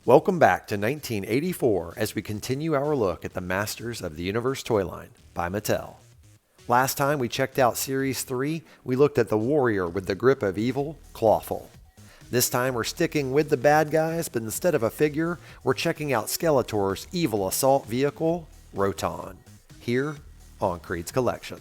Welcome back to 1984 as we continue our look at the Masters of the Universe toy line by Mattel. Last time we checked out Series 3, we looked at the warrior with the grip of evil, Clawful. This time we're sticking with the bad guys, but instead of a figure, we're checking out Skeletor's evil assault vehicle, Roton, here on KREED'S Collection.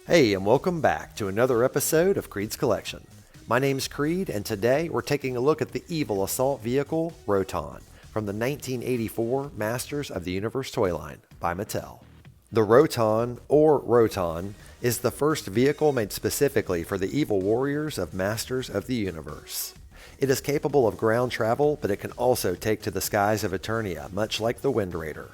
Hey, and welcome back to another episode of KREED'S Collection. My name's KREED, and today we're taking a look at the evil assault vehicle, Roton, from the 1984 Masters of the Universe toy line by Mattel. The Roton, or Roton, is the first vehicle made specifically for the evil warriors of Masters of the Universe. It is capable of ground travel, but it can also take to the skies of Eternia, much like the Wind Raider.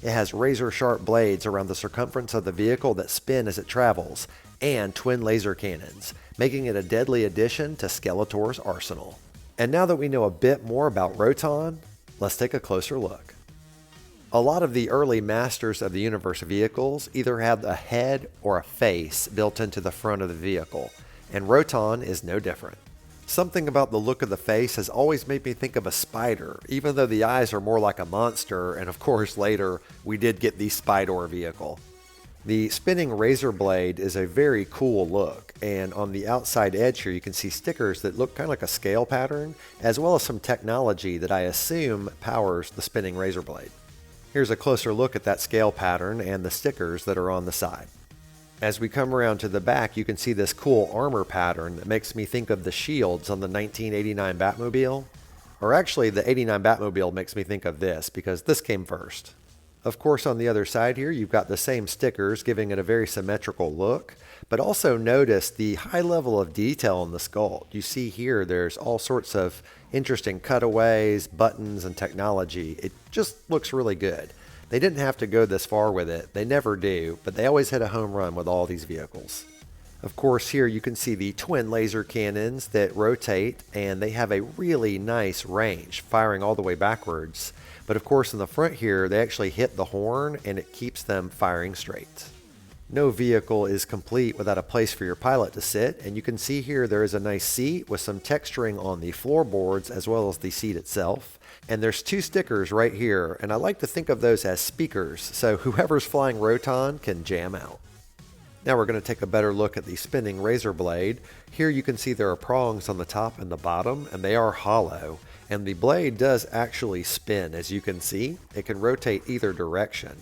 It has razor-sharp blades around the circumference of the vehicle that spin as it travels, and twin laser cannons, making it a deadly addition to Skeletor's arsenal. And now that we know a bit more about Roton, let's take a closer look. A lot of the early Masters of the Universe vehicles either have a head or a face built into the front of the vehicle, and Roton is no different. Something about the look of the face has always made me think of a spider, even though the eyes are more like a monster, and of course later we did get the Spydor vehicle. The spinning razor blade is a very cool look, and on the outside edge here you can see stickers that look kind of like a scale pattern, as well as some technology that I assume powers the spinning razor blade. Here's a closer look at that scale pattern and the stickers that are on the side. As we come around to the back, you can see this cool armor pattern that makes me think of the shields on the 1989 Batmobile. Or actually, the 89 Batmobile makes me think of this, because this came first. Of course, on the other side here, you've got the same stickers, giving it a very symmetrical look. But also notice the high level of detail in the sculpt. You see here, there's all sorts of interesting cutaways, buttons, and technology. It just looks really good. They didn't have to go this far with it. They never do, but they always hit a home run with all these vehicles. Of course, here you can see the twin laser cannons that rotate, and they have a really nice range, firing all the way backwards. But of course, in the front here, they actually hit the horn, and it keeps them firing straight. No vehicle is complete without a place for your pilot to sit, and you can see here there is a nice seat with some texturing on the floorboards as well as the seat itself. And there's two stickers right here, and I like to think of those as speakers, so whoever's flying Roton can jam out. Now we're going to take a better look at the spinning razor blade. Here you can see there are prongs on the top and the bottom, and they are hollow. And the blade does actually spin, as you can see. It can rotate either direction,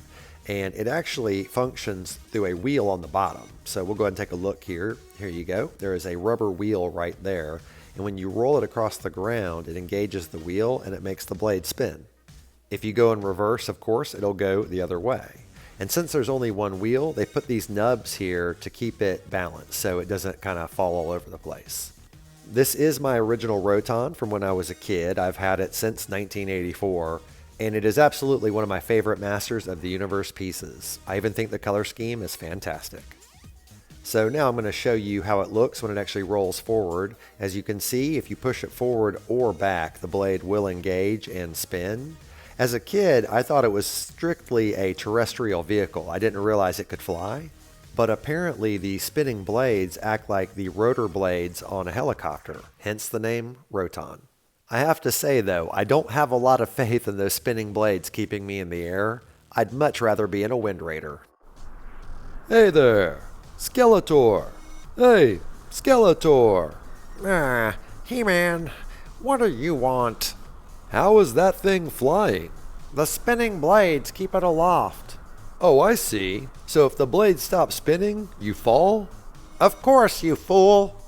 and it actually functions through a wheel on the bottom. So we'll go ahead and take a look here. Here you go. There is a rubber wheel right there. And when you roll it across the ground, it engages the wheel and it makes the blade spin. If you go in reverse, of course, it'll go the other way. And since there's only one wheel, they put these nubs here to keep it balanced so it doesn't kind of fall all over the place. This is my original Roton from when I was a kid. I've had it since 1984, and it is absolutely one of my favorite Masters of the Universe pieces. I even think the color scheme is fantastic. So now I'm going to show you how it looks when it actually rolls forward. As you can see, if you push it forward or back, the blade will engage and spin. As a kid, I thought it was strictly a terrestrial vehicle. I didn't realize it could fly. But apparently the spinning blades act like the rotor blades on a helicopter, hence the name Roton. I have to say though, I don't have a lot of faith in those spinning blades keeping me in the air. I'd much rather be in a Wind Raider. Hey there! Skeletor! Hey, Skeletor! He-Man, what do you want? How is that thing flying? The spinning blades keep it aloft. Oh, I see. So if the blades stop spinning, you fall? Of course, you fool.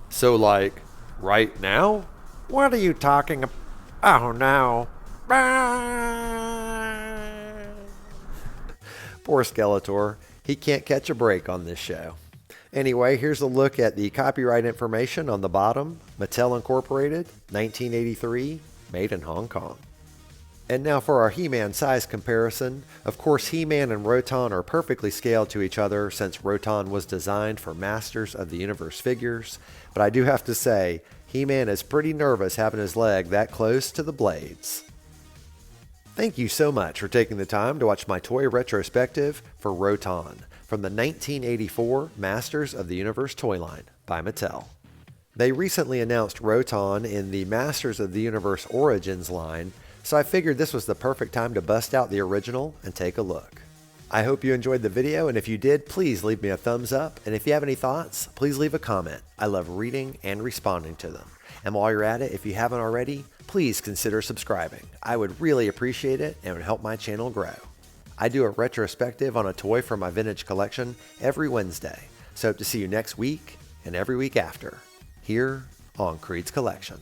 So like, right now? What are you talking about? Oh no. Poor Skeletor. He can't catch a break on this show. Anyway, here's a look at the copyright information on the bottom. Mattel Incorporated, 1983, made in Hong Kong. And now for our He-Man size comparison. Of course, He-Man and Roton are perfectly scaled to each other since Roton was designed for Masters of the Universe figures. But I do have to say, He-Man is pretty nervous having his leg that close to the blades. Thank you so much for taking the time to watch my toy retrospective for Roton. from the 1984 Masters of the Universe toy line by Mattel. They recently announced Roton in the Masters of the Universe Origins line, so I figured this was the perfect time to bust out the original and take a look. I hope you enjoyed the video, and if you did, please leave me a thumbs up, and if you have any thoughts, please leave a comment. I love reading and responding to them. And while you're at it, if you haven't already, please consider subscribing. I would really appreciate it and it would help my channel grow. I do a retrospective on a toy from my vintage collection every Wednesday, so hope to see you next week and every week after, here on KREED'S Collection.